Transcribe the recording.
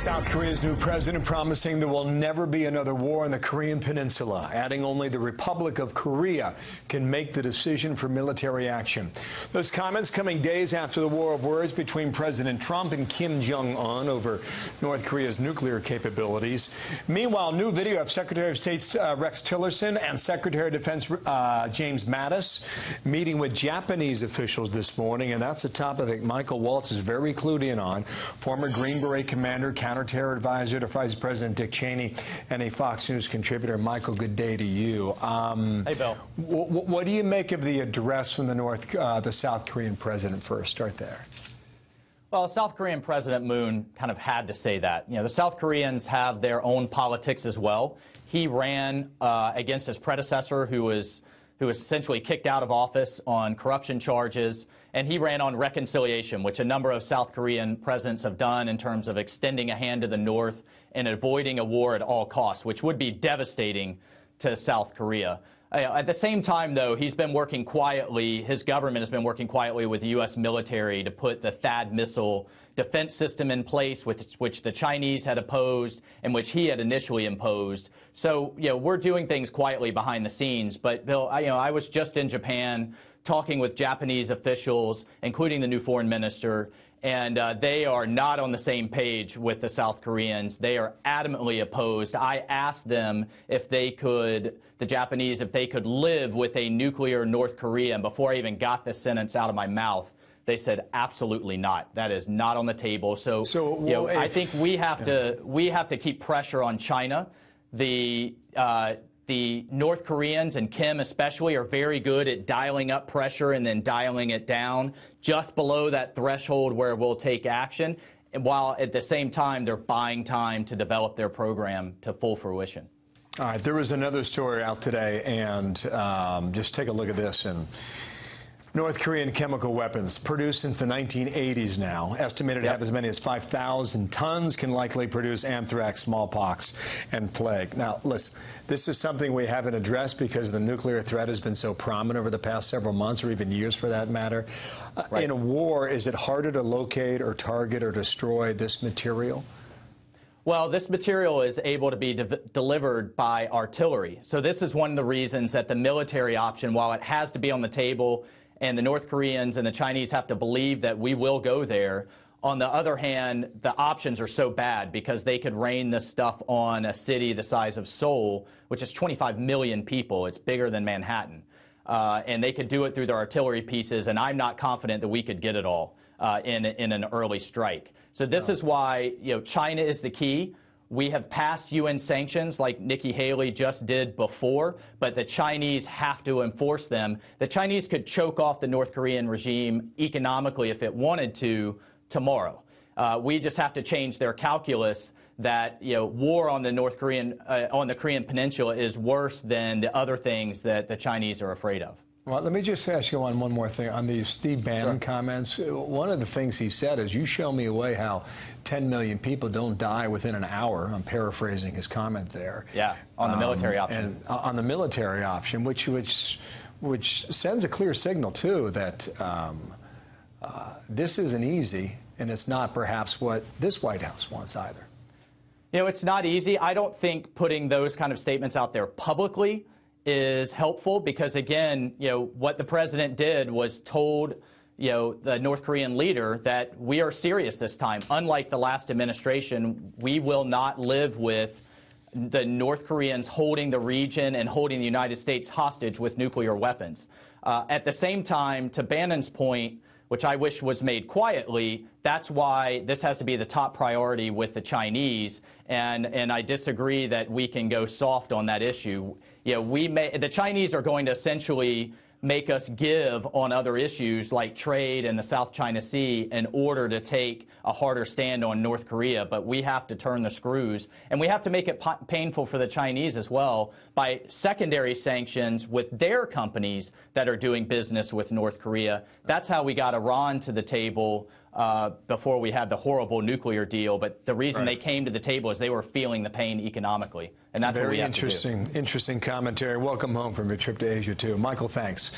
South Korea's new president promising there will never be another war on the Korean peninsula, adding only the Republic of Korea can make the decision for military action. Those comments coming days after the war of words between President Trump and Kim Jong-un over North Korea's nuclear capabilities. Meanwhile, new video of Secretary of State Rex Tillerson and Secretary of Defense James Mattis meeting with Japanese officials this morning, and that's a topic that Michael Waltz is very clued in on. Former Green Beret commander, counterterror advisor to Vice President Dick Cheney, and a Fox News contributor. Michael, good day to you. Hey, Bill. What do you make of the address from the South Korean president first? Start there. Well, South Korean President Moon kind of had to say that. You know, the South Koreans have their own politics as well. He ran against his predecessor, who was essentially kicked out of office on corruption charges, and he ran on reconciliation, which a number of South Korean presidents have done in terms of extending a hand to the North and avoiding a war at all costs, which would be devastating to South Korea. At the same time, though, he's been working quietly, his government has been working quietly with the U.S. military to put the THAAD missile defense system in place, which the Chinese had opposed and which he had initially imposed. So, you know, we're doing things quietly behind the scenes. But, Bill, I was just in Japan talking with Japanese officials, including the new foreign minister, and they are not on the same page with the South Koreans. They are adamantly opposed. I asked them if they could, the Japanese, if they could live with a nuclear North Korea, and before I even got this sentence out of my mouth, they said absolutely not. That is not on the table. So you know, I think we have to keep pressure on China. The North Koreans, and Kim especially, are very good at dialing up pressure and then dialing it down just below that threshold where we'll take action, and while at the same time they're buying time to develop their program to full fruition. All right, there was another story out today, and just take a look at this. And North Korean chemical weapons produced since the 1980s now, estimated to have as many as 5,000 tons, can likely produce anthrax, smallpox, and plague. Now, listen, this is something we haven't addressed because the nuclear threat has been so prominent over the past several months, or even years for that matter. Right. In a war, is it harder to locate or target or destroy this material? Well, this material is able to be delivered by artillery. So this is one of the reasons that the military option, while it has to be on the table, and the North Koreans and the Chinese have to believe that we will go there. On the other hand, the options are so bad because they could rain this stuff on a city the size of Seoul, which is 25 million people. It's bigger than Manhattan. And they could do it through their artillery pieces, and I'm not confident that we could get it all in an early strike. So this is why, you know, China is the key. We have passed UN sanctions like Nikki Haley just did before, but the Chinese have to enforce them. The Chinese could choke off the North Korean regime economically if it wanted to tomorrow. We just have to change their calculus that, you know, war on the Korean peninsula is worse than the other things that the Chinese are afraid of. Well, let me just ask you on one more thing. On the Steve Bannon comments, one of the things he said is, you show me a way how 10 million people don't die within an hour. I'm paraphrasing his comment there. Yeah, on the military option. And on the military option, which sends a clear signal, too, that this isn't easy, and it's not perhaps what this White House wants either. You know, it's not easy. I don't think putting those kind of statements out there publicly is helpful because, again, you know, what the president did was told, you know, the North Korean leader that we are serious this time. Unlike the last administration, we will not live with the North Koreans holding the region and holding the United States hostage with nuclear weapons. At the same time, to Bannon's point, which I wish was made quietly, that's why this has to be the top priority with the Chinese, and I disagree that we can go soft on that issue. You know, the Chinese are going to essentially make us give on other issues like trade and the South China Sea in order to take a harder stand on North Korea. But we have to turn the screws, and we have to make it painful for the Chinese as well by secondary sanctions with their companies that are doing business with North Korea. That's how we got Iran to the table before we had the horrible nuclear deal. But the reason they came to the table is they were feeling the pain economically, and that's what we have to do. Very interesting commentary. Welcome home from your trip to Asia, too. Michael, thanks.